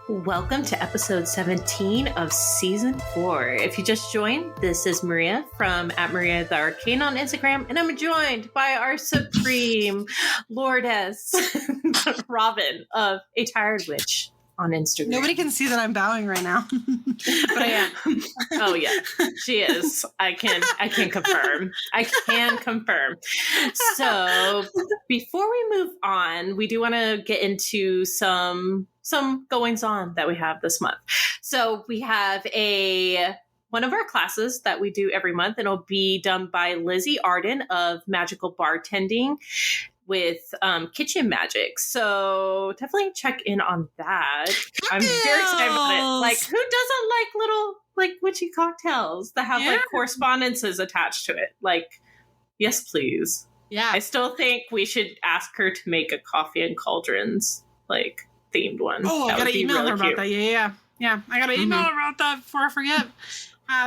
Welcome to episode 17 of season 4. If you just joined, this is Maria from @Maria_the_Arcane on Instagram, and I'm joined by our supreme lordess, Robyn of A Tired Witch on Instagram. Nobody can see that I'm bowing right now, but I am. Oh yeah, she is. I can confirm. I can confirm. So before we move on, we do want to get into some goings on that we have this month. So we have one of our classes that we do every month, and it'll be done by Lizzie Arden of Magical Bartending with kitchen magic. So definitely check in on that. I'm very excited about it. Like, who doesn't like little witchy cocktails that have like correspondences attached to it? Like, yes, please. Yeah. I still think we should ask her to make a coffee and cauldrons themed one. Oh, I gotta email her about that. Yeah. I gotta email her about that before I forget.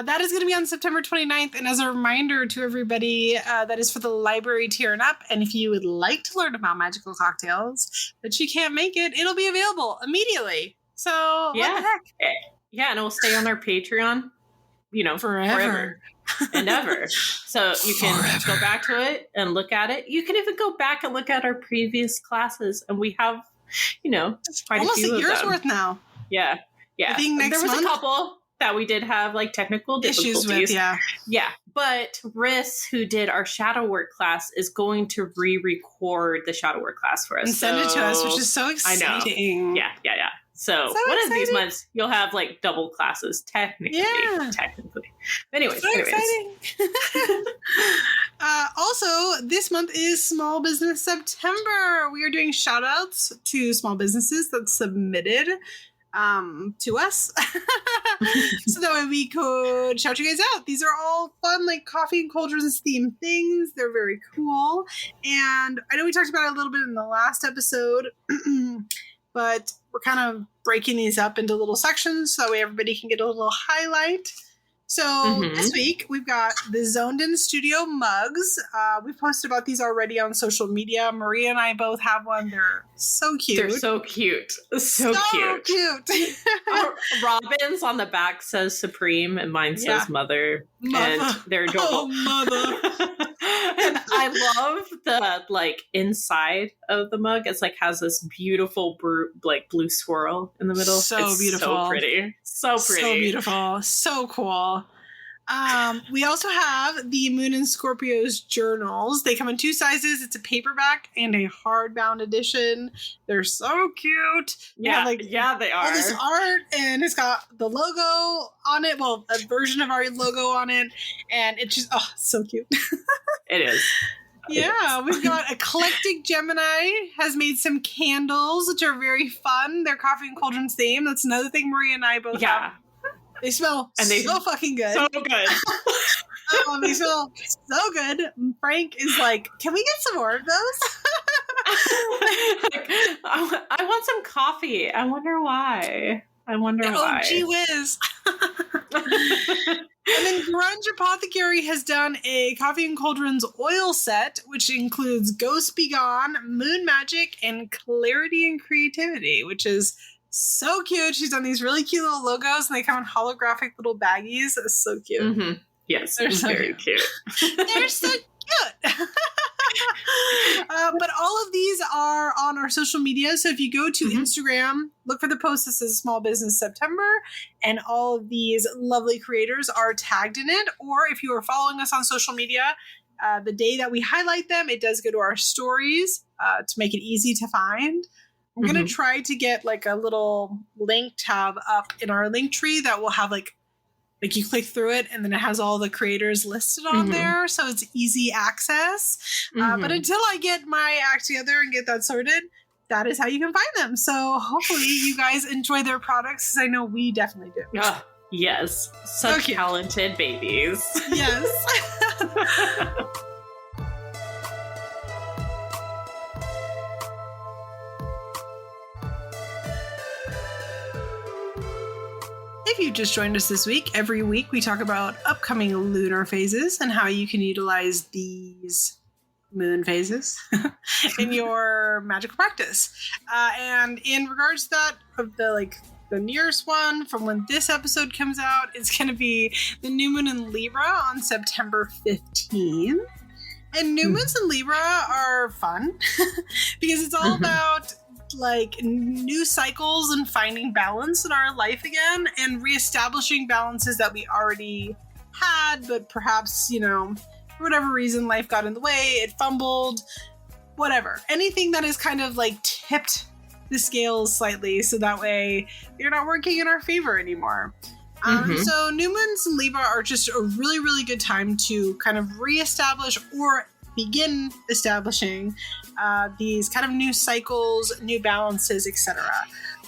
That is going to be on September 29th. And as a reminder to everybody, that is for the library tier and up. And if you would like to learn about magical cocktails, but you can't make it, it'll be available immediately. So what the heck? Yeah, and it will stay on our Patreon, forever and ever. So you can go back to it and look at it. You can even go back and look at our previous classes. And we have, quite almost a few a year's of them. worth now. Yeah. I think there was month? a couple that we did have technical difficulties. Issues with, yeah. But Riss, who did our shadow work class, is going to re-record the shadow work class for us. And send it to us, which is so exciting. I know. Yeah. So one of these months, you'll have double classes, technically. Anyways. Exciting. Also, this month is Small Business September. We are doing shout outs to small businesses that submitted to us so that way we could shout you guys out. These are all fun, coffee and cauldrons themed things. They're very cool. And I know we talked about it a little bit in the last episode, but we're kind of breaking these up into little sections so that way everybody can get a little highlight. So this week we've got the Zonedinstudio Mugs. We've posted about these already on social media. Maria and I both have one. They're so cute. They're so cute. So cute. Robyn's on the back says Supreme and mine says Mother. And they're adorable. Oh, Mother. And I love the inside of the mug. It's has this beautiful blue swirl in the middle. So beautiful. So pretty. So beautiful. So cool. We also have the Moon and Scorpio's journals. They come in 2 sizes. It's a paperback and a hardbound edition. They're so cute. Yeah, they are. All this art, and it's got the logo on it. Well, a version of our logo on it, and it's just so cute. It is. Yeah, we've got Eclectic Gemini has made some candles, which are very fun. They're coffee and cauldrons themed. That's another thing Maria and I both have. They smell so fucking good. So good. They smell so good. Frank is can we get some more of those? I want some coffee. I wonder why. Oh, gee whiz. And then Grunge Apothecary has done a Coffee and Cauldrons oil set, which includes Ghost Be Gone, Moon Magic, and Clarity and Creativity, which is so cute. She's done these really cute little logos, and they come in holographic little baggies. It's so cute. Mm-hmm. Yes, they're very cute. They're so cute. But all of these are on our social media. So if you go to Instagram, look for the post that says Small Business September, and all of these lovely creators are tagged in it. Or if you are following us on social media, the day that we highlight them, it does go to our stories to make it easy to find. I'm going to try to get a little link tab up in our link tree that will have you click through it and then it has all the creators listed on there. So it's easy access. But until I get my act together and get that sorted, that is how you can find them. So hopefully you guys enjoy their products, because I know we definitely do. Yes. Such talented babies. Yes. If you just joined us this week, every week we talk about upcoming lunar phases and how you can utilize these moon phases in your magical practice. And in regards to that, of the the nearest one from when this episode comes out is going to be the new moon in Libra on September 15th. And new moons in Libra are fun because it's all about like new cycles and finding balance in our life again and reestablishing balances that we already had, but perhaps, you know, for whatever reason, life got in the way, it fumbled, whatever. Anything that is kind of like tipped the scales slightly so that way you're not working in our favor anymore. So new moons in Libra are just a really, really good time to kind of reestablish or begin establishing these kind of new cycles, new balances, etc.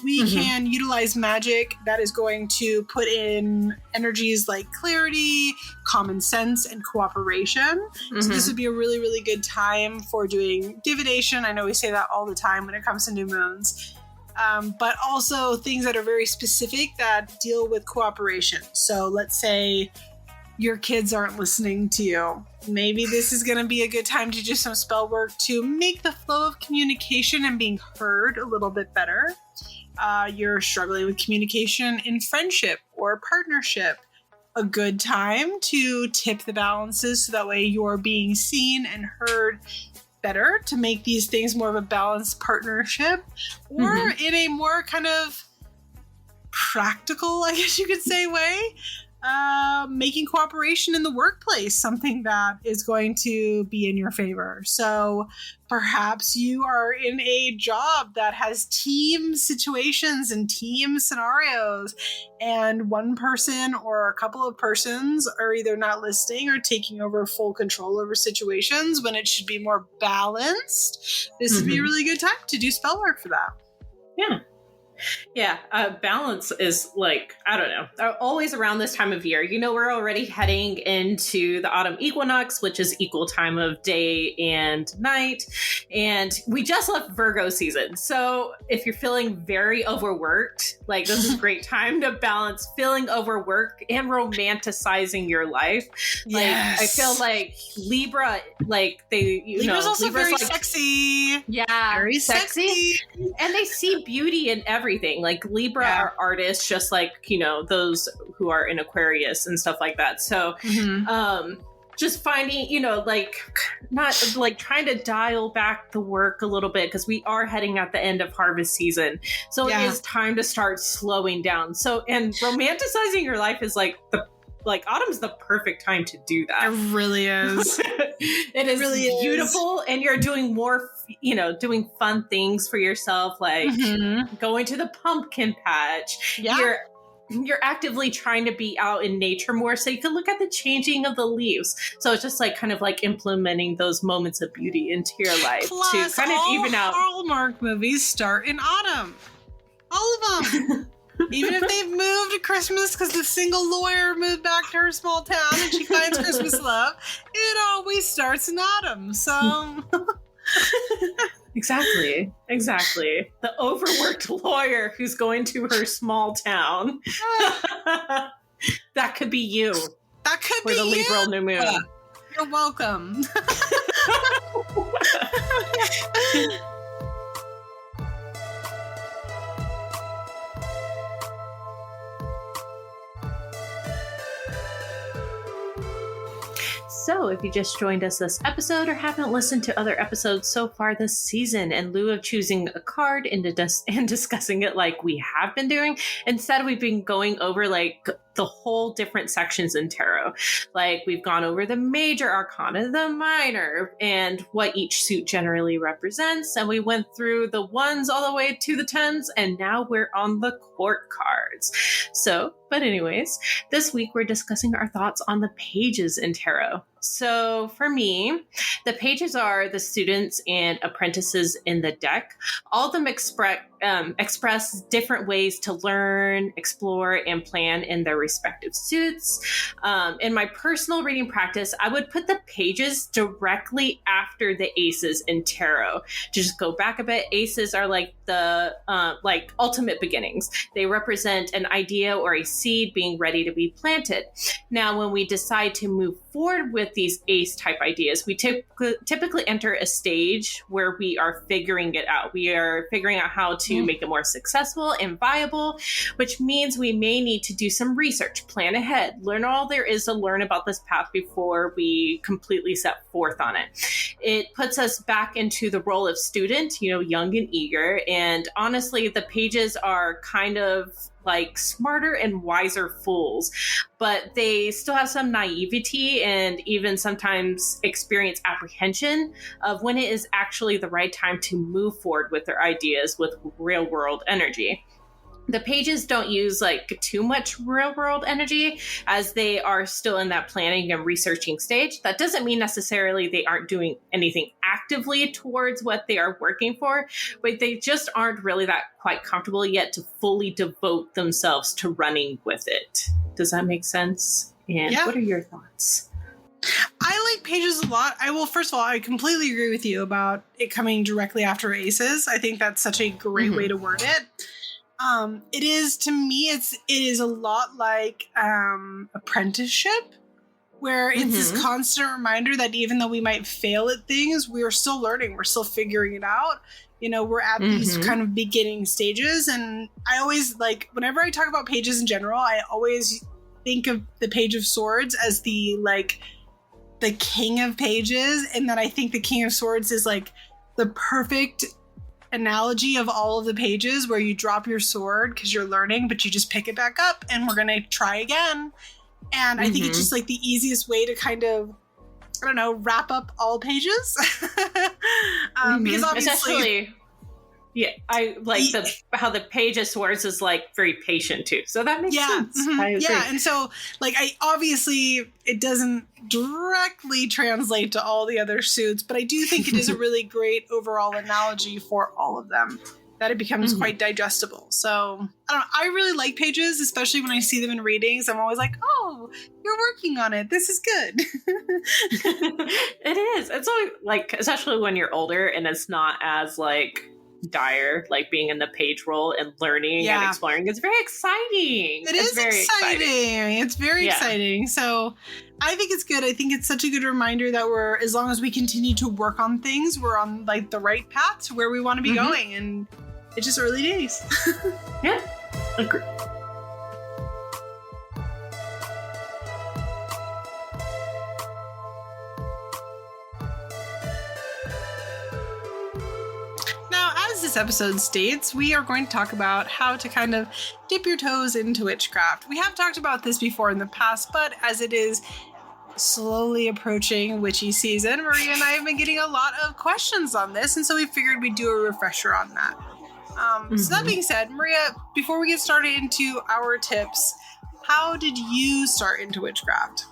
We can utilize magic that is going to put in energies like clarity, common sense, and cooperation. So this would be a really, really good time for doing divination. I know we say that all the time when it comes to new moons. But also things that are very specific that deal with cooperation. So let's say your kids aren't listening to you. Maybe this is going to be a good time to do some spell work to make the flow of communication and being heard a little bit better. You're struggling with communication in friendship or partnership. A good time to tip the balances so that way you're being seen and heard better to make these things more of a balanced partnership, or in a more kind of practical, I guess you could say, way, making cooperation in the workplace something that is going to be in your favor. So perhaps you are in a job that has team situations and team scenarios, and one person or a couple of persons are either not listening or taking over full control over situations when it should be more balanced. This would be a really good time to do spell work for that. Yeah. Yeah, balance is like, I don't know, always around this time of year. You know, we're already heading into the autumn equinox, which is equal time of day and night. And we just left Virgo season. So if you're feeling very overworked, like this is a great time to balance feeling overworked and romanticizing your life. Like, Yes. I feel like Libra, like they, you Libra's know, also Libra's very like, sexy. yeah, Very sexy. and they see beauty in everything. Like Libra are artists, just like, you know, those who are in Aquarius and stuff like that. So just finding, you know, like not like trying to dial back the work a little bit, because we are heading at the end of harvest season. So it is time to start slowing down. So, and romanticizing your life is like autumn's the perfect time to do that. It really is. It is really beautiful, and you're doing more, you know, doing fun things for yourself, like going to the pumpkin patch. Yeah. You're actively trying to be out in nature more, so you can look at the changing of the leaves. So it's just like kind of like implementing those moments of beauty into your life Plus, to kind of even out. Hallmark movies start in autumn. All of them. Even if they've moved to Christmas because the single lawyer moved back to her small town and she finds Christmas love, it always starts in autumn. So Exactly. The overworked lawyer who's going to her small town. That could be you. That could for be the you. Libra new moon. You're welcome. So, if you just joined us this episode or haven't listened to other episodes so far this season, in lieu of choosing a card and discussing it like we have been doing, instead we've been going over like the whole different sections in tarot. Like we've gone over the major arcana, the minor, and what each suit generally represents. And we went through the ones all the way to the tens, and now we're on the court cards. So, but anyways, this week we're discussing our thoughts on the pages in tarot. So for me, the pages are the students and apprentices in the deck. All of them express different ways to learn, explore, and plan in their respective suits. In my personal reading practice, I would put the pages directly after the aces in tarot. To just go back a bit, aces are like the like ultimate beginnings. They represent an idea or a seed being ready to be planted. Now, when we decide to move forward with these ACE type ideas, we typically enter a stage where we are figuring it out. We are figuring out how to make it more successful and viable, which means we may need to do some research, plan ahead, learn all there is to learn about this path before we completely set forth on it. It puts us back into the role of student, young and eager. And honestly, the pages are kind of like smarter and wiser fools, but they still have some naivety and even sometimes experience apprehension of when it is actually the right time to move forward with their ideas with real world energy. The pages don't use like too much real world energy as they are still in that planning and researching stage. That doesn't mean necessarily they aren't doing anything actively towards what they are working for, but they just aren't really that quite comfortable yet to fully devote themselves to running with it. Does that make sense? And what are your thoughts? I like pages a lot. First of all, I completely agree with you about it coming directly after aces. I think that's such a great way to word it. It is, to me, it is a lot like apprenticeship, where it's this constant reminder that even though we might fail at things, we are still learning, we're still figuring it out. We're at these kind of beginning stages. And I always, like, whenever I talk about pages in general, I always think of the Page of Swords as the king of pages, and that I think the King of Swords is like the perfect analogy of all of the pages where you drop your sword because you're learning, but you just pick it back up and we're going to try again. And I think it's just like the easiest way to kind of, wrap up all pages. Because obviously... Yeah, I like how the Page of Swords is like very patient too. So that makes sense. Yeah, and so like it doesn't directly translate to all the other suits, but I do think it is a really great overall analogy for all of them, that it becomes quite digestible. So I don't know, I really like pages, especially when I see them in readings. I'm always like, oh, you're working on it. This is good. It is. It's always like, especially when you're older and it's not as like dire, like being in the page role and learning and exploring. It's very exciting. It's very exciting. It's very exciting. So I think it's good. I think it's such a good reminder that as long as we continue to work on things, we're on like the right path to where we want to be going. And it's just early days. Yeah. Agree. This episode states, we are going to talk about how to kind of dip your toes into witchcraft. We have talked about this before in the past, but as it is slowly approaching witchy season, Maria and I have been getting a lot of questions on this, and so we figured we'd do a refresher on that. So that being said, Maria, before we get started into our tips, how did you start into witchcraft?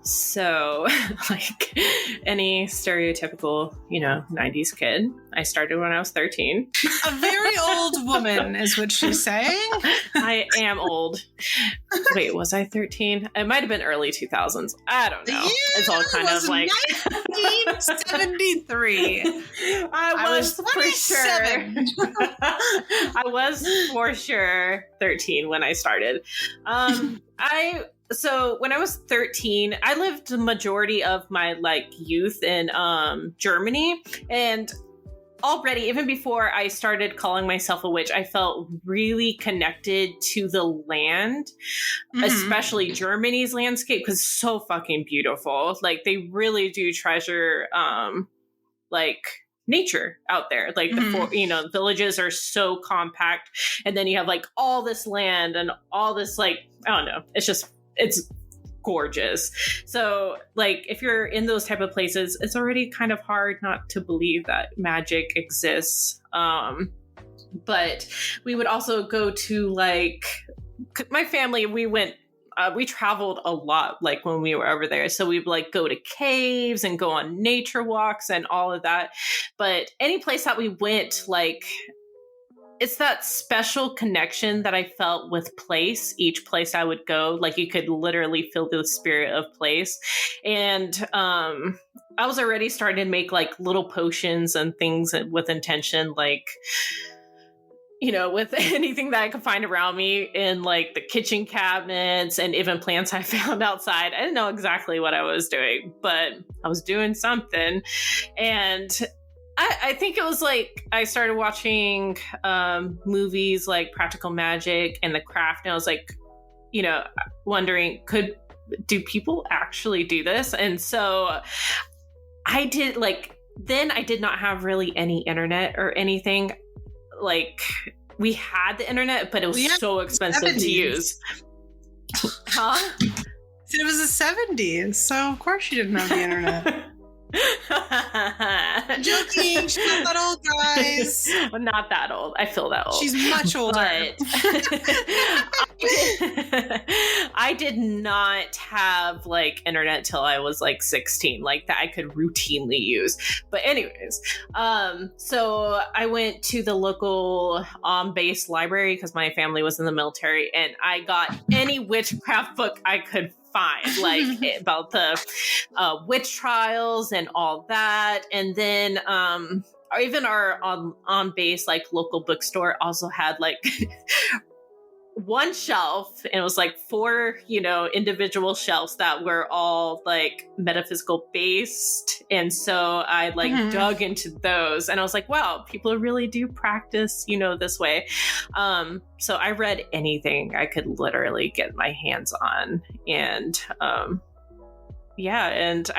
So, like any stereotypical, 90s kid, I started when I was 13. A very old woman is what she's saying. I am old. Wait, was I 13? It might have been early 2000s. I don't know. It's all kind of like 1973. I was for sure. I was for sure 13 when I started. So when I was 13, I lived the majority of my youth in Germany, and already, even before I started calling myself a witch, I felt really connected to the land, especially Germany's landscape, because it's so fucking beautiful. Like, they really do treasure nature out there. Like the villages are so compact, and then you have all this land and all this I don't know. It's gorgeous. So if you're in those type of places, it's already kind of hard not to believe that magic exists. But we would also go to my family, we traveled a lot when we were over there. So we'd go to caves and go on nature walks and all of that. But any place that we went, it's that special connection that I felt with place. Each place I would go, you could literally feel the spirit of place. And I was already starting to make little potions and things with intention, with anything that I could find around me in like the kitchen cabinets and even plants I found outside. I didn't know exactly what I was doing, but I was doing something. And I think it was like I started watching movies like Practical Magic and The Craft. And I was like, wondering, do people actually do this? And so I did then I did not have really any internet or anything. Like, we had the internet, but it was so expensive to use. Huh? It was the 70s, so of course you didn't have the internet. Joking, she's not that old, guys. I'm not that old. I feel that old. She's much older. But I did not have like internet till I was like 16, like that I could routinely use. But anyways, so I went to the local base library because my family was in the military, and I got any witchcraft book I could find, like about the witch trials and all that. And then even our on base like local bookstore also had like one shelf, and it was like 4 individual shelves that were all like metaphysical based. And so I like dug into those, and I was like, wow, people really do practice this way. So I read anything I could literally get my hands on. And and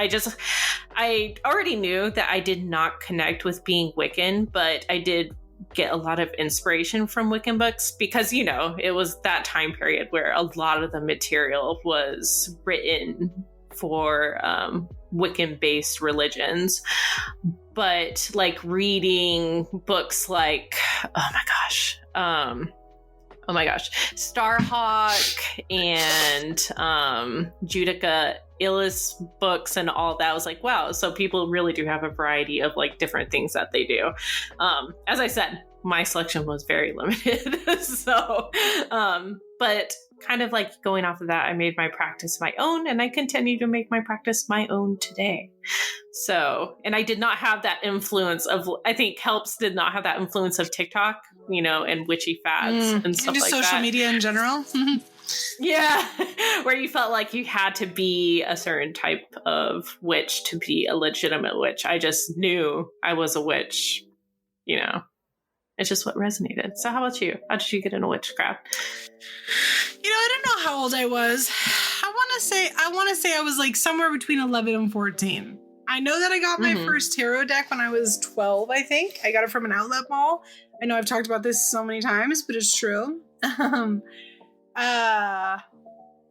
I already knew that I did not connect with being Wiccan, but I did get a lot of inspiration from Wiccan books because, it was that time period where a lot of the material was written for Wiccan-based religions. But like reading books like, oh my gosh, Starhawk and Judica Illis books and all that. I was like, wow, so people really do have a variety of like different things that they do. As I said, my selection was very limited. So, but kind of like going off of that, I made my practice my own, and I continue to make my practice my own today. So, and I did not have that influence of, I think Helps did not have that influence of TikTok, and witchy fads and stuff like that. Social media in general. Yeah, where you felt like you had to be a certain type of witch to be a legitimate witch. I just knew I was a witch, It's just what resonated. So how about you? How did you get into witchcraft? I don't know how old I was. I want to say I was like somewhere between 11 and 14. I know that I got my first tarot deck when I was 12, I think. I got it from an outlet mall. I know I've talked about this so many times, but it's true. And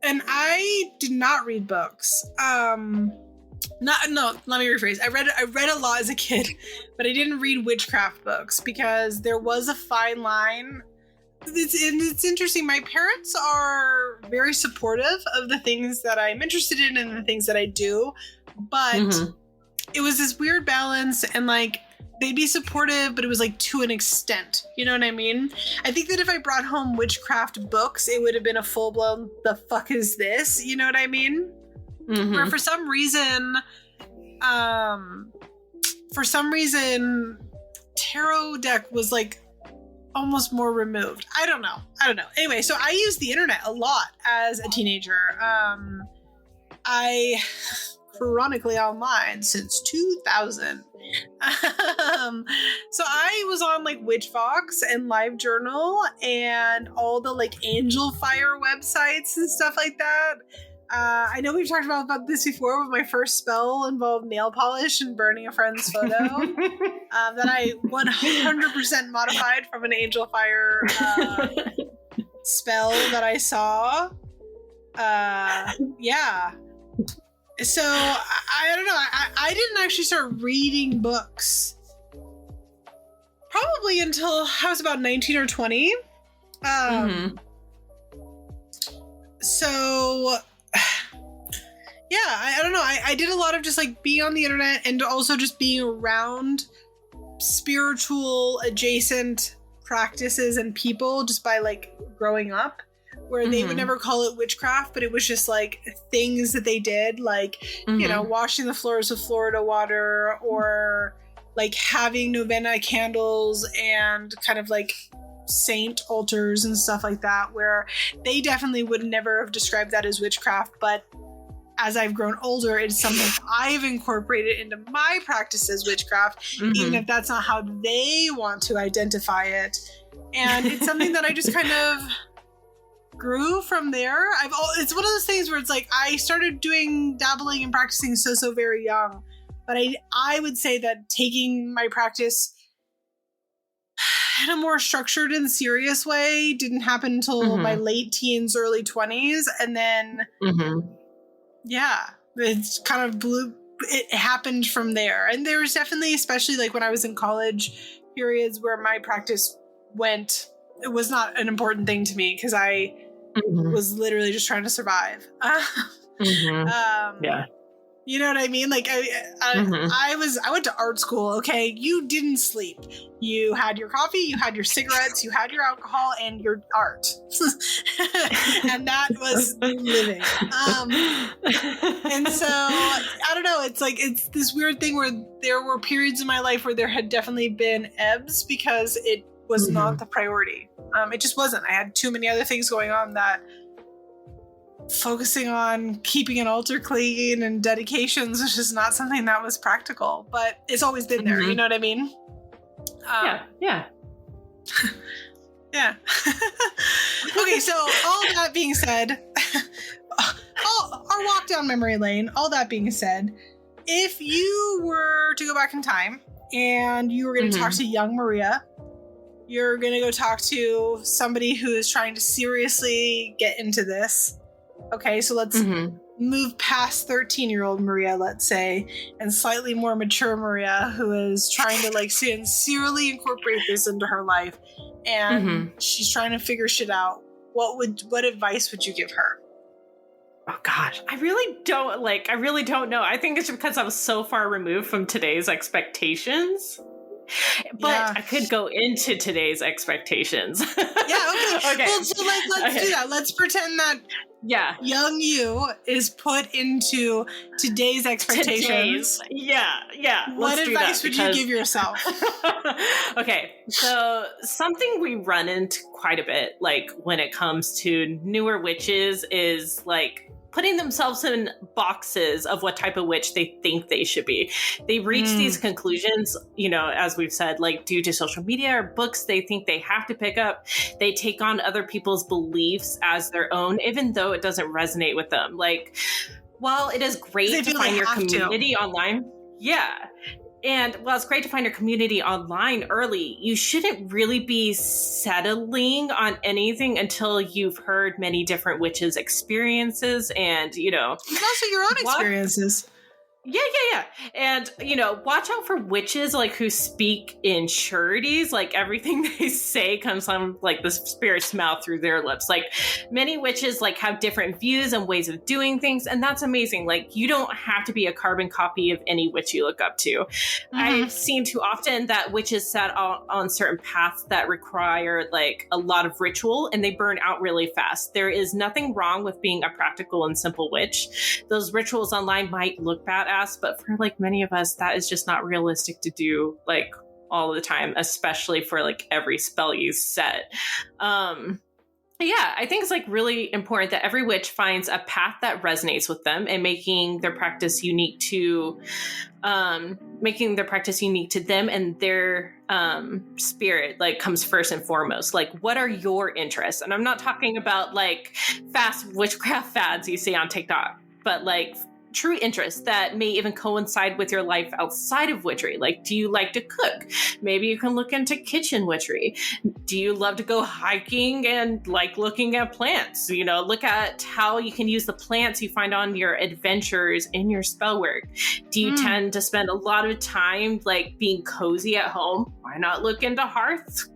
I did not read books. Let me rephrase. I read a lot as a kid, but I didn't read witchcraft books because there was a fine line. It's interesting. My parents are very supportive of the things that I'm interested in and the things that I do, but it was this weird balance, and like they'd be supportive, but it was like to an extent. You know what I mean? I think that if I brought home witchcraft books, it would have been a full-blown, the fuck is this? You know what I mean? Where for some reason, tarot deck was like almost more removed. I don't know. Anyway, so I used the internet a lot as a teenager. I chronically online since 2000. So I was on like Witchvox and LiveJournal and all the like Angel Fire websites and stuff like that. I know we've talked about this before, but my first spell involved nail polish and burning a friend's photo that I 100% modified from an Angel Fire spell that I saw. Yeah. So I don't know. I didn't actually start reading books probably until I was about 19 or 20. So yeah, I don't know. I did a lot of just like being on the internet and also just being around spiritual adjacent practices and people just by like growing up, where they would never call it witchcraft, but it was just like things that they did, like, you know, washing the floors with Florida water, or like having novena candles and kind of like saint altars and stuff like that, where they definitely would never have described that as witchcraft, but as I've grown older, it's something I've incorporated into my practice as witchcraft, even if that's not how they want to identify it. And it's something that I just kind of grew from there. It's one of those things where it's like I started dabbling and practicing so very young, but I would say that taking my practice in a more structured and serious way didn't happen until my late teens, early 20s, and then it's kind of it happened from there. And there was definitely, especially like when I was in college, periods where my practice it was not an important thing to me because I was literally just trying to survive. You know what I mean? Like I went to art school. Okay. You didn't sleep. You had your coffee, you had your cigarettes, you had your alcohol and your art. And that was living. And so I don't know. It's this weird thing where there were periods in my life where there had definitely been ebbs because it was not the priority. It just wasn't. I had too many other things going on that focusing on keeping an altar clean and dedications was just not something that was practical, but it's always been there. You know what I mean? Yeah. Okay, so all that being said, our walk down memory lane, all that being said, if you were to go back in time and you were going to talk to young Maria, you're going to go talk to somebody who is trying to seriously get into this. Okay, so let's move past 13-year-old Maria, let's say, and slightly more mature Maria who is trying to like sincerely incorporate this into her life, and she's trying to figure shit out. What advice would you give her? Oh gosh, I really don't know. I think it's because I was so far removed from today's expectations. But I could go into today's expectations. Okay. Well, so let's do that. Let's pretend that young you is put into today's expectations. What advice would you give yourself? Okay, so something we run into quite a bit, like when it comes to newer witches, is like putting themselves in boxes of what type of witch they think they should be. They reach these conclusions, as we've said, like due to social media or books they think they have to pick up. They take on other people's beliefs as their own, even though it doesn't resonate with them. Like, while it is great to find your community online. And while it's great to find your community online early, you shouldn't really be settling on anything until you've heard many different witches' experiences and, And also your own experiences. And, watch out for witches, like, who speak in sureties. Like, everything they say comes from, like, the spirit's mouth through their lips. Like, many witches, like, have different views and ways of doing things, and that's amazing. Like, you don't have to be a carbon copy of any witch you look up to. I've seen too often that witches set on certain paths that require, like, a lot of ritual, and they burn out really fast. There is nothing wrong with being a practical and simple witch. Those rituals online might look badass, but for like many of us, that is just not realistic to do like all the time, especially for like every spell you set. I think it's like really important that every witch finds a path that resonates with them and making their practice unique to them, and their spirit like comes first and foremost. Like, what are your interests? And I'm not talking about like fast witchcraft fads you see on TikTok, but like true interests that may even coincide with your life outside of witchery. Like, do you like to cook? Maybe you can look into kitchen witchery. Do you love to go hiking and like looking at plants? Look at how you can use the plants you find on your adventures in your spell work. Do you tend to spend a lot of time like being cozy at home? Why not look into hearth,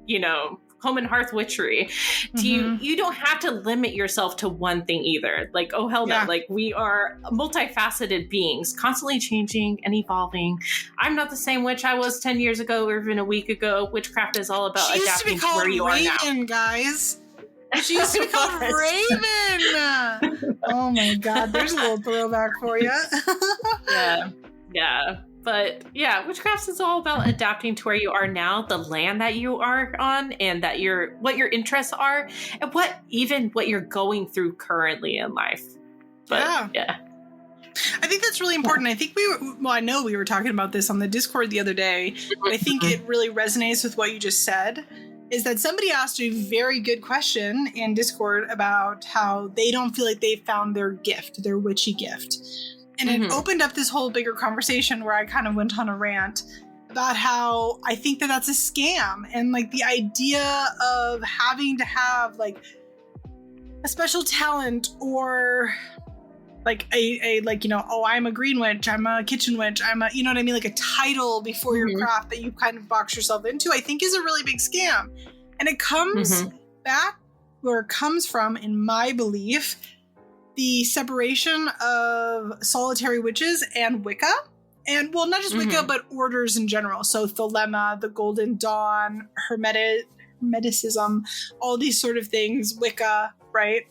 home and hearth witchery? You don't have to limit yourself to one thing either. Like, oh hell no. Like, we are multifaceted beings, constantly changing and evolving. I'm not the same witch I was 10 years ago or even a week ago. Witchcraft is all about adapting to where you are now. Guys. She used to be called Raven. Oh my god, there's a little throwback for you. Yeah. But yeah, witchcraft is all about adapting to where you are now, the land that you are on, and that what your interests are, and what you're going through currently in life. But yeah. I think that's really important. I think I know we were talking about this on the Discord the other day, but I think it really resonates with what you just said, is that somebody asked a very good question in Discord about how they don't feel like they've found their gift, their witchy gift. And it opened up this whole bigger conversation where I kind of went on a rant about how I think that that's a scam. And like the idea of having to have like a special talent or like a like, you know, oh, I'm a green witch, I'm a kitchen witch, I'm a, you know what I mean? Like a title before your craft that you kind of box yourself into, I think is a really big scam. And it comes back where it comes from, in my belief, the separation of solitary witches and Wicca. And well, not just Wicca, but orders in general. So Thelema, the Golden Dawn, Hermeticism, all these sort of things, Wicca, right?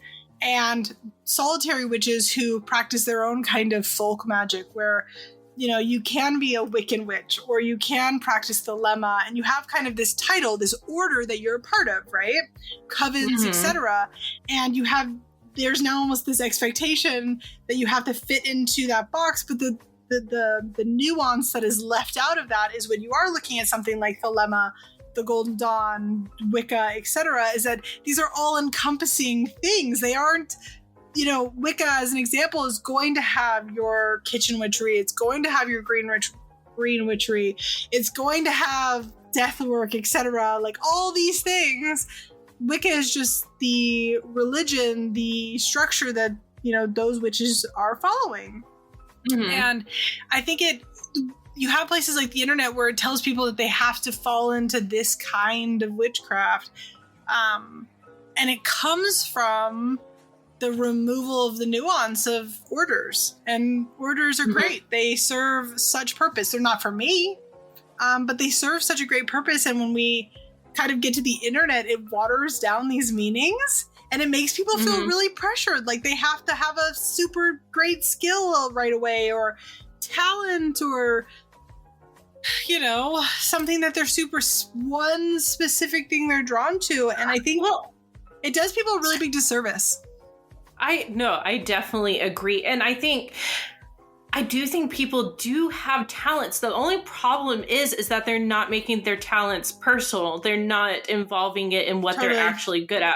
And solitary witches who practice their own kind of folk magic where, you know, you can be a Wiccan witch or you can practice Thelema and you have kind of this title, this order that you're a part of, right? Covens, etc. And there's now almost this expectation that you have to fit into that box, but the nuance that is left out of that is when you are looking at something like Thelema, the Golden Dawn, Wicca, etc., is that these are all encompassing things. They aren't, you know, Wicca as an example is going to have your kitchen witchery, it's going to have your green witchery, it's going to have death work, etc. Like all these things. Wicca is just the religion, the structure that, you know, those witches are following. And I think you have places like the internet where it tells people that they have to fall into this kind of witchcraft. And it comes from the removal of the nuance of orders. And orders are great. They serve such purpose. They're not for me, but they serve such a great purpose. And when we kind of get to the internet, it waters down these meanings and it makes people feel really pressured. Like they have to have a super great skill right away or talent or, you know, something that they're one specific thing they're drawn to. And I think it does people a really big disservice. I definitely agree. And I do think people do have talents. The only problem is that they're not making their talents personal. They're not involving it in what they're actually good at.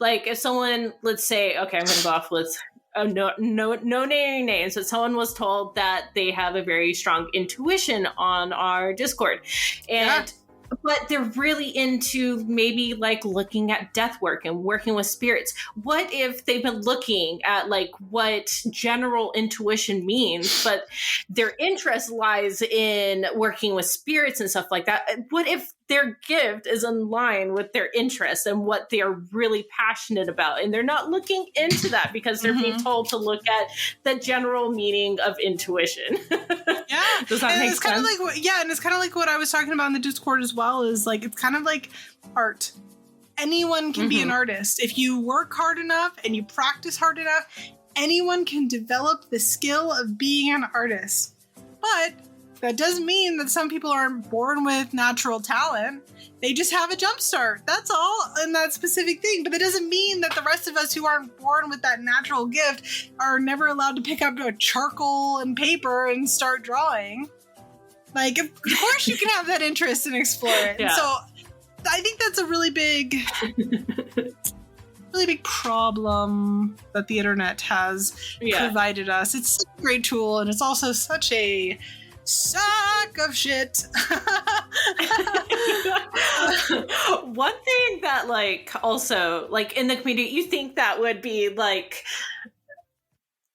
Like if someone, let's say, okay, I'm going to go off with no naming names, but someone was told that they have a very strong intuition on our Discord. And but they're really into maybe like looking at death work and working with spirits. What if they've been looking at like what general intuition means, but their interest lies in working with spirits and stuff like that? What if their gift is in line with their interests and what they are really passionate about, and they're not looking into that because they're being told to look at the general meaning of intuition? Does that make sense? And it's kind of like what I was talking about in the Discord as well, is like it's kind of like art. Anyone can be an artist. If you work hard enough and you practice hard enough, anyone can develop the skill of being an artist. But that doesn't mean that some people aren't born with natural talent. They just have a jump start. That's all in that specific thing. But that doesn't mean that the rest of us who aren't born with that natural gift are never allowed to pick up a charcoal and paper and start drawing. Like, of course you can have that interest and explore it. Yeah. And so I think that's a really big problem that the internet has provided us. It's such a great tool, and it's also such a sack of shit. One thing that like also like in the community, you think that would be like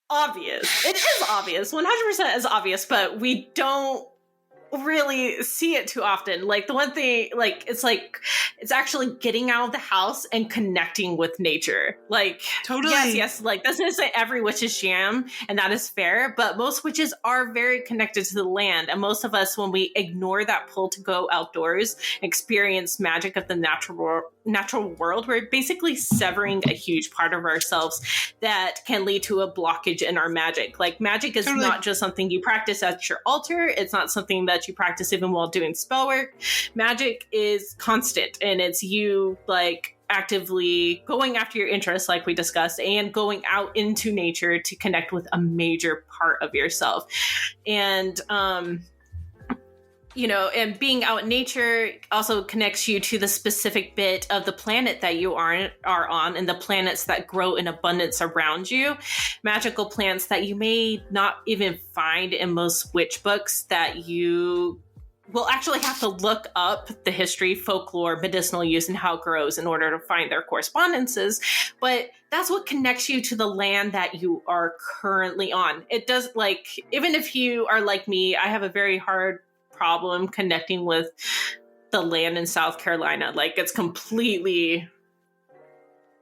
obvious. It is obvious. 100% is obvious, but we don't really see it too often. Like the one thing, like it's actually getting out of the house and connecting with nature. Like totally. Yes, like that's not say every witch's jam, and that is fair, but most witches are very connected to the land, and most of us, when we ignore that pull to go outdoors, experience magic of the natural natural world, we're basically severing a huge part of ourselves that can lead to a blockage in our magic. Like magic is not just something you practice at your altar. It's not something that you practice even while doing spell work. Magic is constant, and it's you like actively going after your interests, like we discussed, and going out into nature to connect with a major part of yourself. And and being out in nature also connects you to the specific bit of the planet that you are on, and the planets that grow in abundance around you. Magical plants that you may not even find in most witch books, that you will actually have to look up the history, folklore, medicinal use, and how it grows in order to find their correspondences. But that's what connects you to the land that you are currently on. It does, like, even if you are like me, I have a very hard problem connecting with the land in South Carolina. Like, it's completely,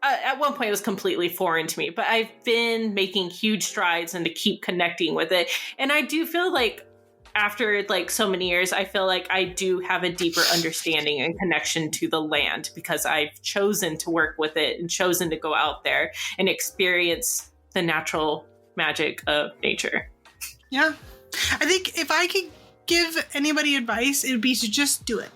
at one point it was completely foreign to me, but I've been making huge strides and to keep connecting with it. And I do feel like after like so many years, I feel like I do have a deeper understanding and connection to the land, because I've chosen to work with it and chosen to go out there and experience the natural magic of nature. Yeah. I think if I could give anybody advice, it would be to just do it.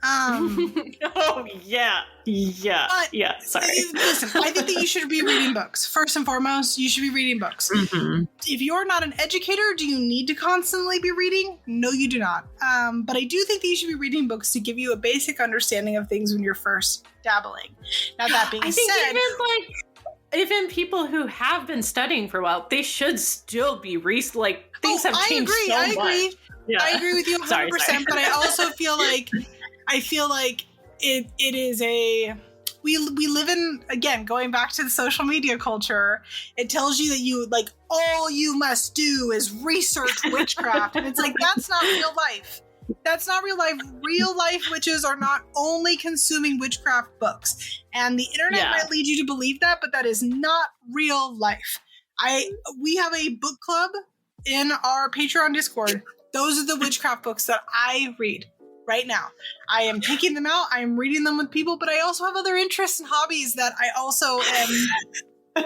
Oh, yeah. Sorry. Listen, I think that you should be reading books. First and foremost, you should be reading books. Mm-hmm. If you're not an educator, do you need to constantly be reading? No, you do not. But I do think that you should be reading books to give you a basic understanding of things when you're first dabbling. Now, that being said, even people who have been studying for a while, they should still be things have changed so much. I agree. Yeah. I agree with you 100%, sorry. But I also feel like it is we live in, again, going back to the social media culture, it tells you that you, like, all you must do is research witchcraft. And it's like, that's not real life. That's not real life. Real life witches are not only consuming witchcraft books. And the internet might lead you to believe that, but that is not real life. We have a book club in our Patreon Discord. Those are the witchcraft books that I read right now. I am picking them out. I am reading them with people, but I also have other interests and hobbies that I also am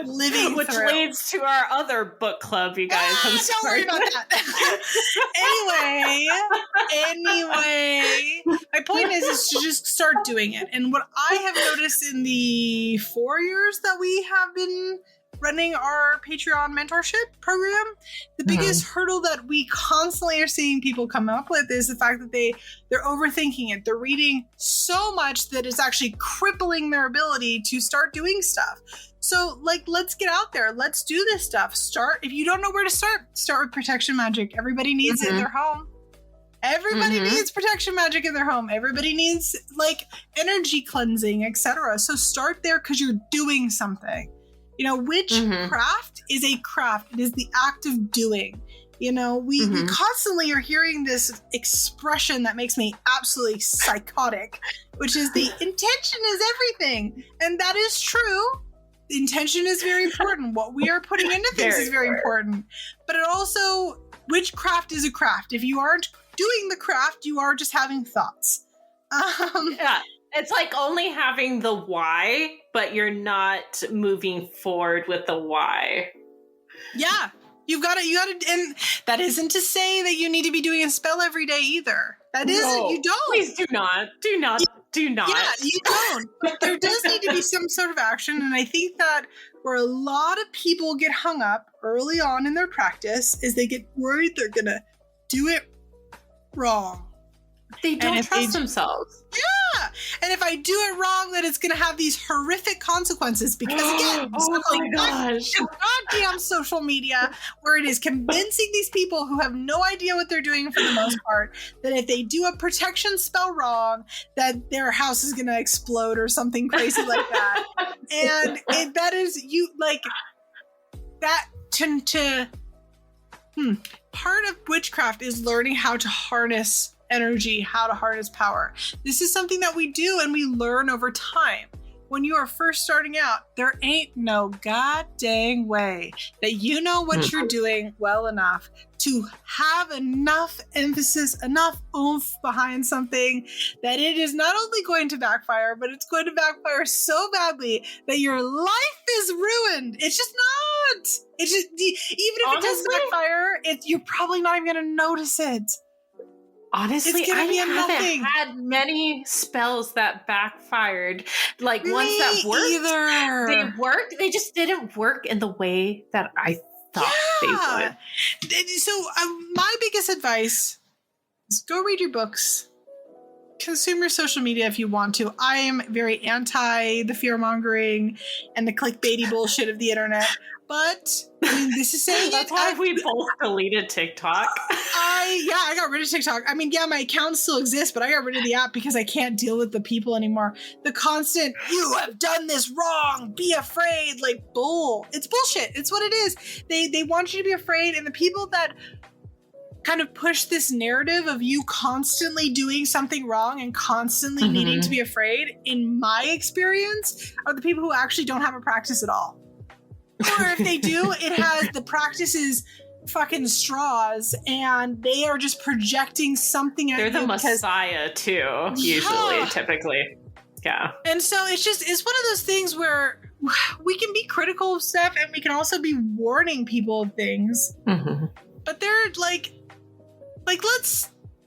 living Which through. Leads to our other book club, you guys. Don't worry about that. Anyway, my point is to just start doing it. And what I have noticed in the 4 years that we have been running our Patreon mentorship program, the biggest hurdle that we constantly are seeing people come up with is the fact that they're overthinking it. They're reading so much that it's actually crippling their ability to start doing stuff. So, like, let's get out there. Let's do this stuff. If you don't know where to start with protection magic. Everybody needs it in their home. Everybody needs protection magic in their home. Everybody needs, like, energy cleansing, etc. So start there, because you're doing something. Witchcraft is a craft. It is the act of doing. We constantly are hearing this expression that makes me absolutely psychotic, which is the intention is everything. And that is true. Intention is very important. What we are putting into things is very important. But it also, witchcraft is a craft. If you aren't doing the craft, you are just having thoughts. Yeah. It's like only having the why, but you're not moving forward with the why. Yeah. You got to, and that isn't to say that you need to be doing a spell every day either. That isn't, you don't. Please do not. Do not. Yeah, you don't. But there does need to be some sort of action. And I think that where a lot of people get hung up early on in their practice is they get worried they're going to do it wrong. They don't trust themselves. Yeah. And if I do it wrong, then it's going to have these horrific consequences, because again, goddamn social media, where it is convincing these people who have no idea what they're doing for the most part, that if they do a protection spell wrong, that their house is going to explode or something crazy like that. And that is part of witchcraft is learning how to harness energy, how to harness power. This is something that we do and we learn over time. when you are first starting out, there ain't no god dang way that you know what you're doing well enough to have enough emphasis, enough oomph behind something that it is not only going to backfire, but it's going to backfire so badly that your life is ruined. It's just not. It's just, even if it does backfire, you're probably not even going to notice it. Honestly, I haven't had many spells that backfired. Like ones that worked, they worked. They just didn't work in the way that I thought they would. So my biggest advice is go read your books. Consume your social media if you want to. I am very anti the fear-mongering and the clickbaity bullshit of the internet. But I mean, this is saying that's why we both deleted TikTok. I got rid of TikTok. I mean, yeah, my account still exists, but I got rid of the app because I can't deal with the people anymore. The constant, you have done this wrong, be afraid, like bull. It's bullshit. It's what it is. They want you to be afraid, and the people that kind of push this narrative of you constantly doing something wrong and constantly needing to be afraid, in my experience, are the people who actually don't have a practice at all. Or if they do, the practice is fucking straws, and they are just projecting something at you. They're the Messiah too, usually, typically. Yeah. And so it's one of those things where we can be critical of stuff, and we can also be warning people of things. But they're like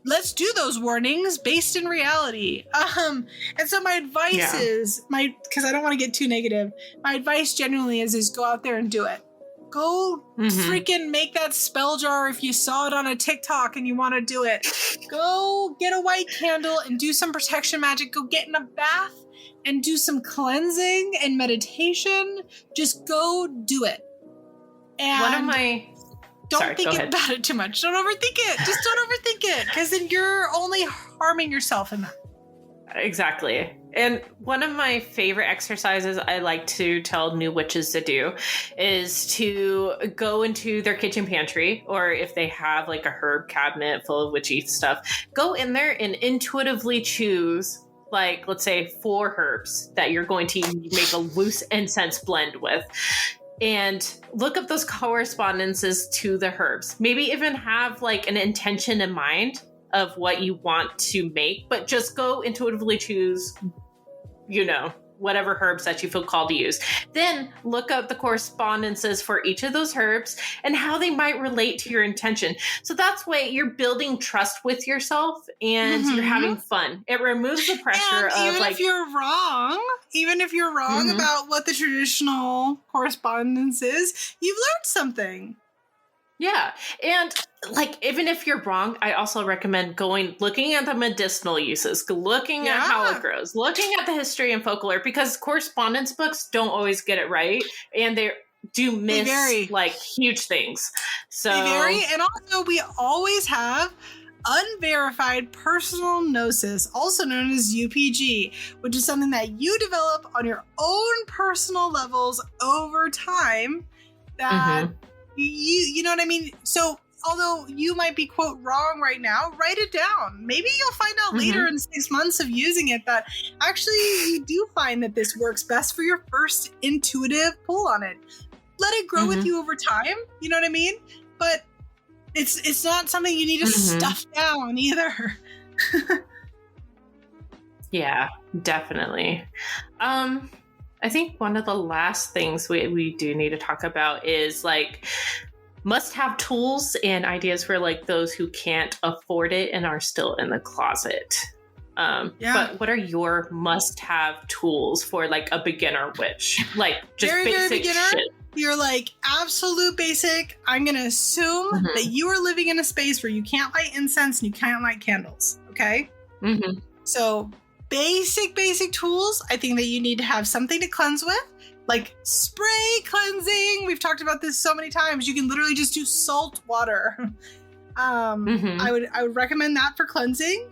let's do those warnings based in reality. And so my advice is because I don't want to get too negative. My advice genuinely is go out there and do it. Go freaking make that spell jar if you saw it on a TikTok and you want to do it. Go get a white candle and do some protection magic. Go get in a bath and do some cleansing and meditation. Just go do it. And don't think about it too much. Don't overthink it. Just don't overthink it, because then you're only harming yourself in that. Exactly. And one of my favorite exercises I like to tell new witches to do is to go into their kitchen pantry, or if they have like a herb cabinet full of witchy stuff, go in there and intuitively choose, like, let's say 4 herbs that you're going to make a loose incense blend with. And look up those correspondences to the herbs. Maybe even have like an intention in mind of what you want to make, but just go intuitively choose, whatever herbs that you feel called to use. Then look up the correspondences for each of those herbs and how they might relate to your intention. So that's way you're building trust with yourself, and you're having fun. It removes the pressure of even if you're wrong about what the traditional correspondence is, you've learned something. Yeah. And like, even if you're wrong, I also recommend looking at the medicinal uses, looking at how it grows, looking at the history and folklore, because correspondence books don't always get it right. And they do miss like huge things. So they vary. And also we always have unverified personal gnosis, also known as UPG, which is something that you develop on your own personal levels over time that you know what I mean? So although you might be, quote, wrong right now, write it down. Maybe you'll find out later in 6 months of using it that actually you do find that this works best for your first intuitive pull on it. Let it grow with you over time. You know what I mean? But it's not something you need to stuff down either. Yeah, definitely. I think one of the last things we do need to talk about is like must-have tools and ideas for like those who can't afford it and are still in the closet. But what are your must-have tools for like a beginner witch? Like just very, basic very beginner. shit. You're like absolute basic. I'm going to assume that you are living in a space where you can't light incense and you can't light candles. Okay? So basic tools. I think that you need to have something to cleanse with, like spray cleansing. We've talked about this so many times. You can literally just do salt water. I would recommend that for cleansing.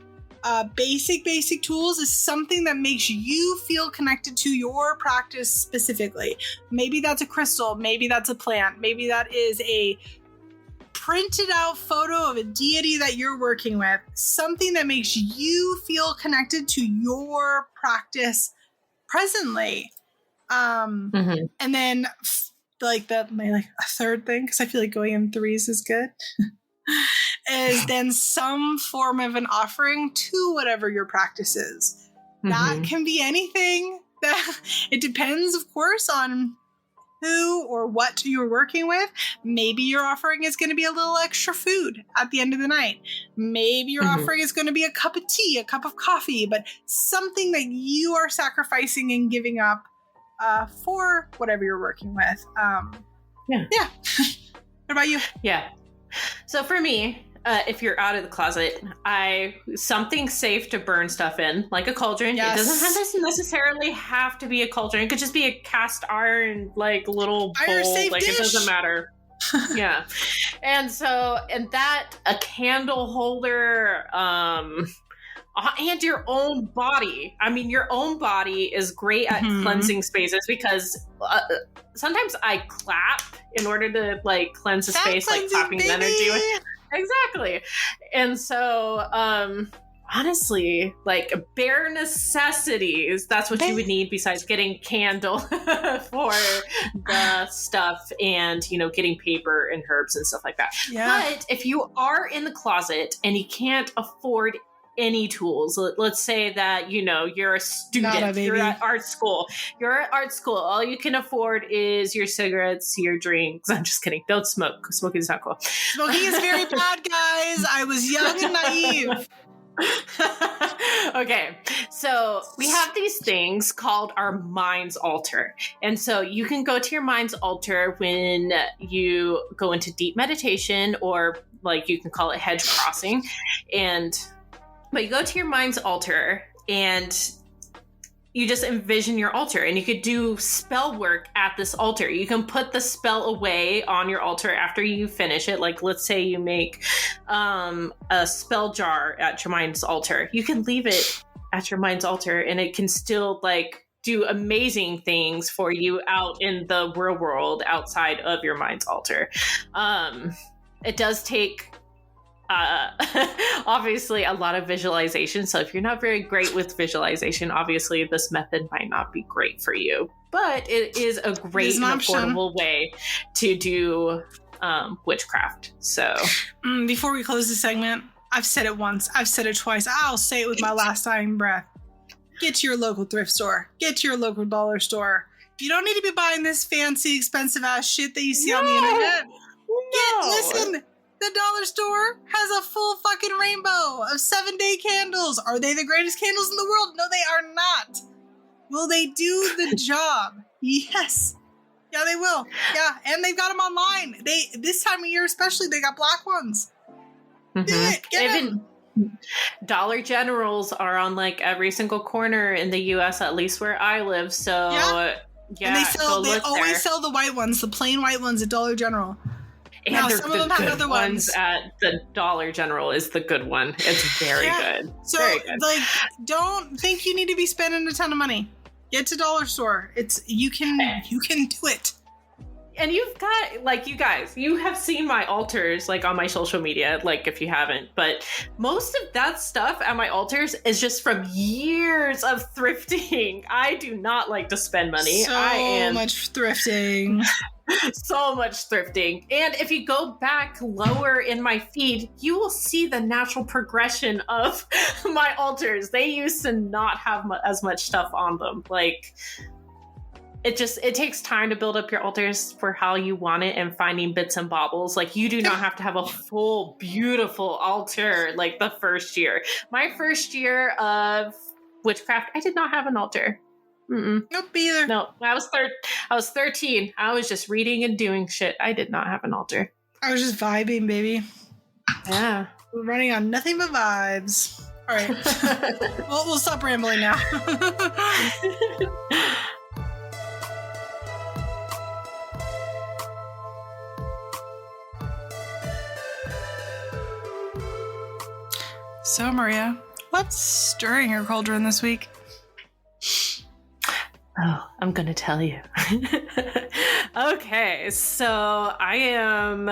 Basic tools is something that makes you feel connected to your practice specifically. Maybe that's a crystal. Maybe that's a plant. Maybe that is a printed out photo of a deity that you're working with. Something that makes you feel connected to your practice presently. And then a third thing, because I feel like going in threes is good, is then some form of an offering to whatever your practice is. That can be anything. It depends, of course, on who or what you're working with. Maybe your offering is going to be a little extra food at the end of the night. Maybe your offering is going to be a cup of tea, a cup of coffee, but something that you are sacrificing and giving up for whatever you're working with. Yeah. What about you? Yeah. So for me, if you're out of the closet, something safe to burn stuff in, like a cauldron. Yes. It doesn't necessarily have to be a cauldron. It could just be a cast iron, like little bowl. Safe dish. It doesn't matter. Yeah. And that, a candle holder, and your own body. I mean, your own body is great at cleansing spaces, because sometimes I clap in order to like cleanse a space, like clapping the energy. Exactly. And so, honestly, like bare necessities, that's what you would need besides getting candle for the stuff and, getting paper and herbs and stuff like that. Yeah. But if you are in the closet and you can't afford any tools, let's say that, you're a student, you're at art school, all you can afford is your cigarettes, your drinks. I'm just kidding. Don't smoke. Smoking is not cool. Smoking is very bad, guys. I was young and naive. Okay, so we have these things called our mind's altar. And so you can go to your mind's altar when you go into deep meditation, or like you can call it hedge crossing. But you go to your mind's altar and you just envision your altar, and you could do spell work at this altar. You can put the spell away on your altar after you finish it. Like, let's say you make a spell jar at your mind's altar. You can leave it at your mind's altar, and it can still like do amazing things for you out in the real world outside of your mind's altar. It does take obviously a lot of visualization. So if you're not very great with visualization, obviously this method might not be great for you, but it is a great and affordable way to do witchcraft. So before we close the segment, I've said it once, I've said it twice, I'll say it with my last dying breath. Get to your local thrift store, get to your local dollar store. You don't need to be buying this fancy expensive ass shit that you see on the internet. Listen, the dollar store has a full fucking rainbow of 7-day candles. Are they the greatest candles in the world? No, they are not. Will they do the job? Yes. Yeah, they will. Yeah, and they've got them online. This time of year especially, they got black ones. Do it. Get them. Dollar Generals are on like every single corner in the U.S., at least where I live. So yeah, and they always sell the white ones, the plain white ones at Dollar General. And now, some of them have other ones at the Dollar General is the good one. It's very good. So, very good. Like, don't think you need to be spending a ton of money. Get to Dollar Store. You can do it. And you've got, like, you guys, you have seen my altars, like, on my social media, like, if you haven't. But most of that stuff at my altars is just from years of thrifting. I do not like to spend money. So much thrifting. So much thrifting. And if you go back lower in my feed, you will see the natural progression of my altars. They used to not have as much stuff on them. Like, it takes time to build up your altars for how you want it, and finding bits and bobbles. Like, you do not have to have a full, beautiful altar like the first year. My first year of witchcraft, I did not have an altar. Nope, either. No, I was 13. I was just reading and doing shit. I did not have an altar. I was just vibing, baby. Yeah. We're running on nothing but vibes. All right. we'll stop rambling now. So, Maria, what's stirring your cauldron this week? Oh, I'm going to tell you. Okay, so I am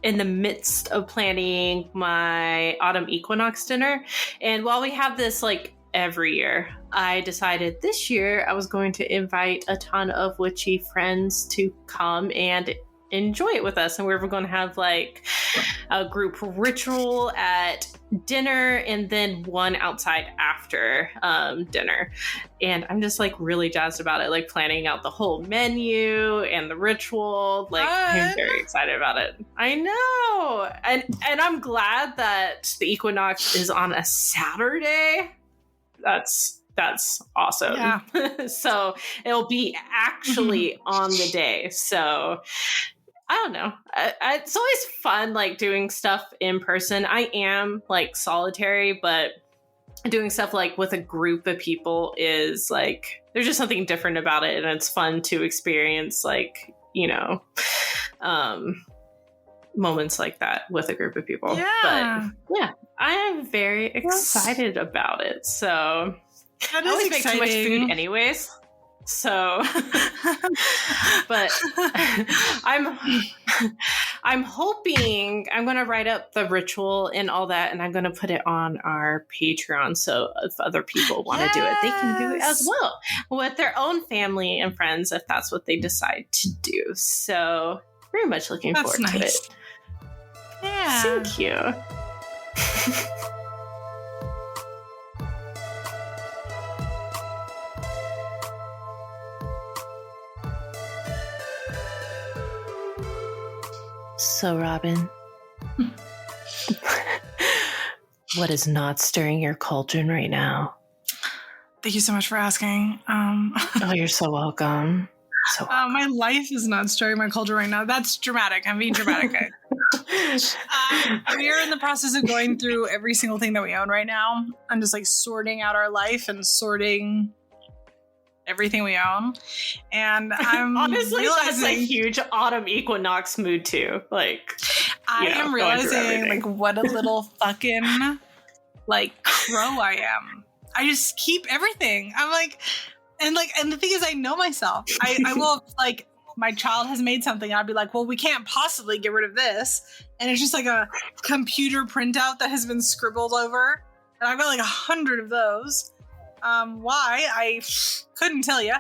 in the midst of planning my autumn equinox dinner. And while we have this like every year. I decided this year I was going to invite a ton of witchy friends to come and enjoy it with us, and we were going to have like a group ritual at dinner and then one outside after dinner. And I'm just like really jazzed about it, like planning out the whole menu and the ritual. Like, I'm very excited about it. I know. And I'm glad that the equinox is on a Saturday. That's awesome. Yeah. So it'll be actually on the day. So I don't know. It's always fun, like, doing stuff in person. I am, like, solitary, but doing stuff, like, with a group of people is, like, there's just something different about it, and it's fun to experience, like, you know, moments like that with a group of people. Yeah. But, yeah, I am very excited about it. So, I always make too much food anyways. So, but I'm hoping I'm going to write up the ritual and all that, and I'm going to put it on our Patreon. So if other people want to do it, they can do it as well with their own family and friends, if that's what they decide to do. So very much looking forward to it. Yeah. Thank you. So, Robyn, what is not stirring your cauldron right now? Thank you so much for asking. Oh, you're so welcome. My life is not stirring my cauldron right now. That's dramatic. I'm being dramatic. We are in the process of going through every single thing that we own right now. I'm just like sorting out our life and sorting everything we own, and I'm honestly realizing that's a huge autumn equinox mood too. Like, I am realizing like what a little fucking like crow I am. I just keep everything. I'm like, and the thing is, I know myself. I will, like, my child has made something, and I'll be like, well, we can't possibly get rid of this, and it's just like a computer printout that has been scribbled over, and I've got like 100 of those. Why? I couldn't tell you.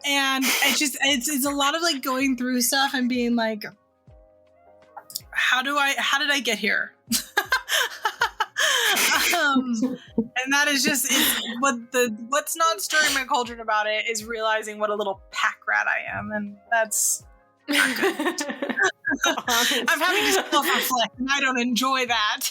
And it's a lot of like going through stuff and being like, how did I get here? And that is just what's not stirring my cauldron about it is realizing what a little pack rat I am, and that's not good. I'm having to self-reflect, and I don't enjoy that.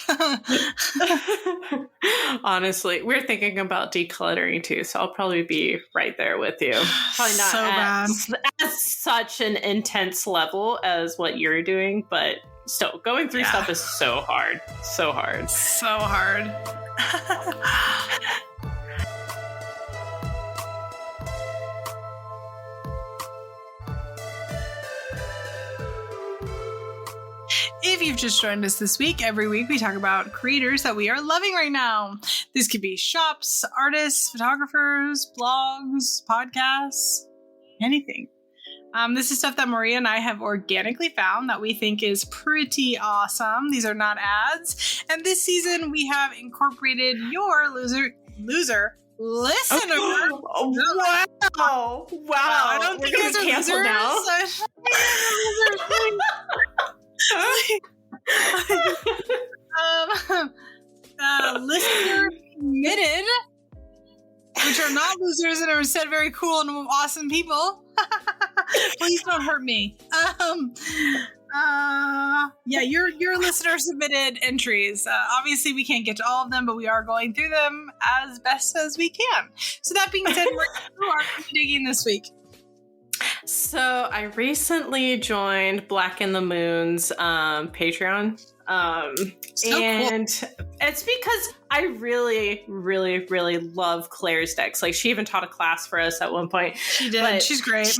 Honestly, we're thinking about decluttering too, so I'll probably be right there with you. Probably not so at such an intense level as what you're doing, but still, going through stuff is so hard. So hard. So hard. If you've just joined us this week, every week we talk about creators that we are loving right now. This could be shops, artists, photographers, blogs, podcasts, anything. This is stuff that Maria and I have organically found that we think is pretty awesome. These are not ads. And this season we have incorporated your loser listener. Oh, wow. I don't think these are losers. Listener submitted, which are not losers and are instead very cool and awesome people. Please don't hurt me. Your listener submitted entries. Obviously, we can't get to all of them, but we are going through them as best as we can. So that being said, we're through our digging this week. So I recently joined Black in the Moon's Patreon. And cool. It's because I really, really, really love Claire's decks. Like, she even taught a class for us at one point. She did. But she's great.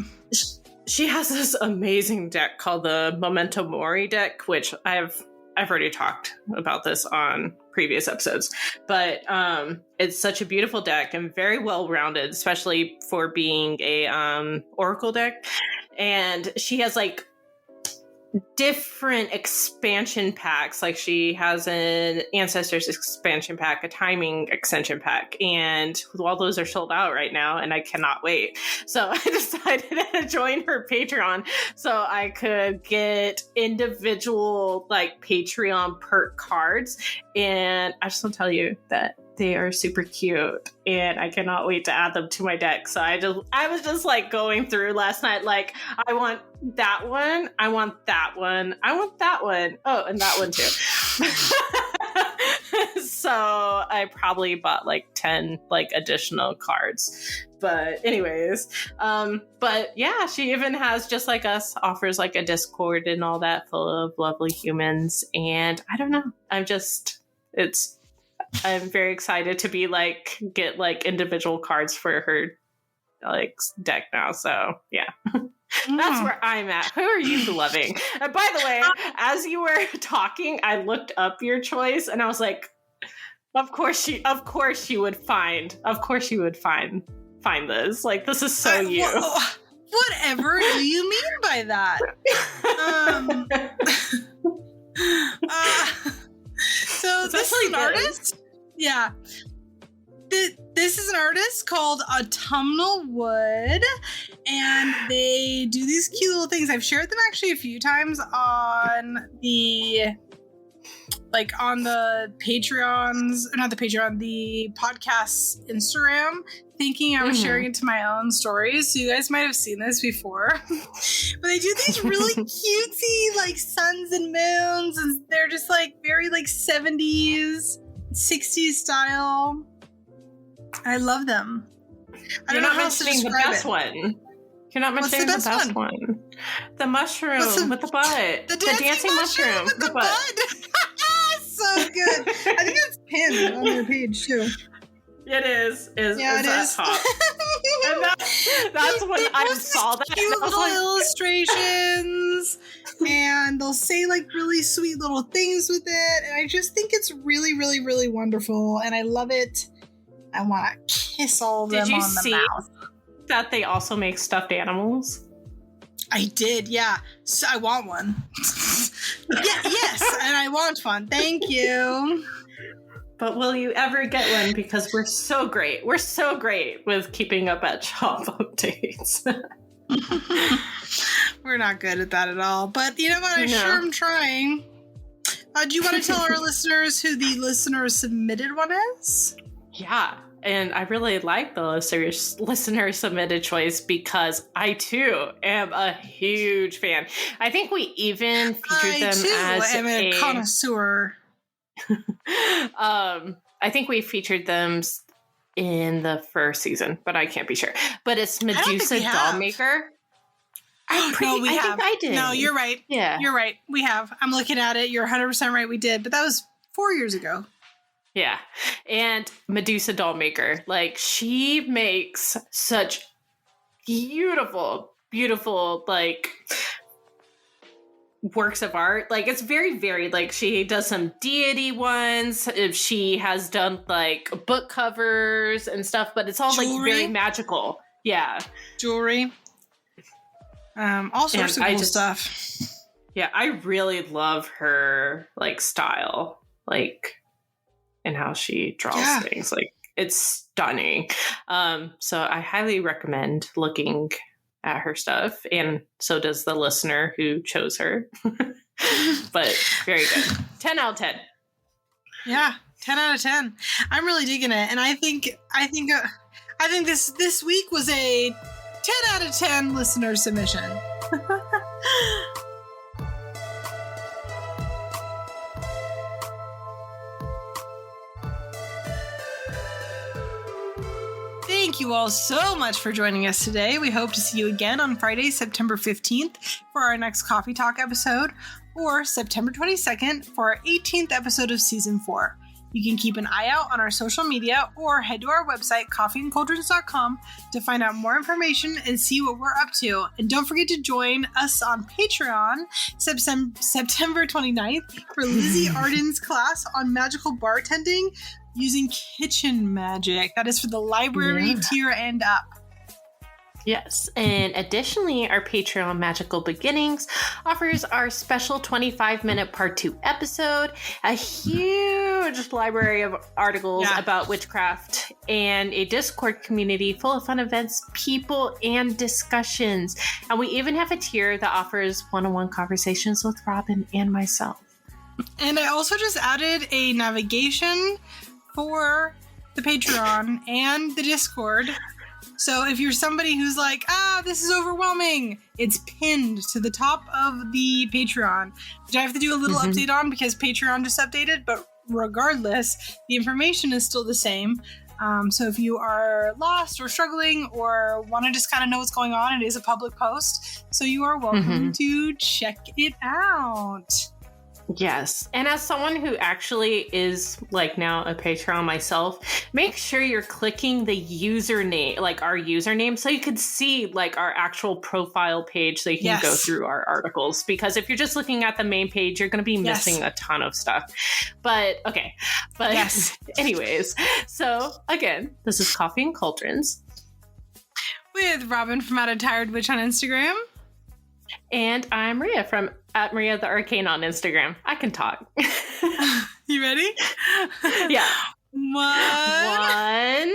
She has this amazing deck called the Memento Mori deck, which I've already talked about this on previous episodes, but it's such a beautiful deck and very well rounded, especially for being a oracle deck. And she has like different expansion packs. Like she has an Ancestors expansion pack, a Timing extension pack, and all those are sold out right now, and I cannot wait. So I decided to join her Patreon so I could get individual like Patreon perk cards. And I just want to tell you that they are super cute, and I cannot wait to add them to my deck. So I was just like going through last night, like, I want that one, I want that one, I want that one. Oh, and that one too. So I probably bought like 10 like additional cards. But anyways, but yeah, she even has, just like us, offers like a Discord and all that full of lovely humans. And I don't know, I'm very excited to be like, get like individual cards for her like deck now. So yeah, that's where I'm at. Who are you loving? And by the way, as you were talking, I looked up your choice and I was like, of course she would find this. Like, this is so you. Whatever do you mean by that? So this is an artist? Yeah. This is an artist called Autumnal Wood, and they do these cute little things. I've shared them actually a few times on the podcast's Instagram, thinking I was sharing it to my own stories. So you guys might have seen this before. But they do these really cutesy like suns and moons, and they're just like very like 70s, 60s style. I love them. I don't know how else to describe the best one. You're not mentioning the best one. The mushroom with the butt. The dancing mushroom with the butt. So good. I think it's pinned on their page too. It is. Yeah, it is. Top. And that's when I saw that. Cute little illustrations, and they'll say like really sweet little things with it, and I just think it's really, really, really wonderful, and I love it. I want to kiss all of them on the mouth. Did you see that they also make stuffed animals? I did, yeah. So I want one. Yes, and I want one. Thank you. But will you ever get one? Because we're so great. We're so great with keeping up at shop updates. We're not good at that at all. But you know what? I sure am trying. Do you want to tell our listeners who the listener submitted one is? Yeah. And I really like the listener submitted choice because I too am a huge fan. I think we even featured them as a connoisseur. I think we featured them in the first season, but I can't be sure. But it's Medusa Dollmaker. I think I did. No, you're right. Yeah, you're right. We have. I'm looking at it. You're 100% right. We did, but that was 4 years ago. Yeah. And Medusa Dollmaker, like, she makes such beautiful, like, works of art. Like, it's very varied. Like, she does some deity ones. She has done, like, book covers and stuff, but it's all, like, very magical. Yeah. Jewelry. All sorts of cool stuff. Yeah, I really love her, like, style. Like, and how she draws things. Like, it's stunning. So I highly recommend looking at her stuff, and so does the listener who chose her. But very good. 10 out of 10. Yeah, 10 out of 10. I'm really digging it, and I think this week was a 10 out of 10 listener submission. Thank you all so much for joining us today. We hope to see you again on Friday, September 15th for our next Coffee Talk episode, or September 22nd for our 18th episode of Season 4. You can keep an eye out on our social media or head to our website, coffeeandcauldrons.com, to find out more information and see what we're up to. And don't forget to join us on Patreon September 29th for Lizzie Arden's class on magical bartending using kitchen magic. That is for the library tier and up. Yes. And additionally, our Patreon Magical Beginnings offers our special 25-minute part 2 episode, a huge library of articles about witchcraft, and a Discord community full of fun events, people, and discussions. And we even have a tier that offers one-on-one conversations with Robyn and myself. And I also just added a navigation for the Patreon and the Discord. So if you're somebody who's like, this is overwhelming, it's pinned to the top of the Patreon, which I have to do a little update on because Patreon just updated, but regardless, the information is still the same. So if you are lost or struggling or want to just kind of know what's going on, it is a public post. So you are welcome to check it out. Yes. And as someone who actually is like now a Patreon myself, make sure you're clicking the username, like our username, so you could see like our actual profile page so you can go through our articles. Because if you're just looking at the main page, you're going to be missing a ton of stuff. But okay. But anyways, so again, this is Coffee and Cauldrons. With Robyn from At a Tired Witch on Instagram. And I'm Maria from at Maria the Arcane on Instagram. I can talk. You ready? Yeah. One.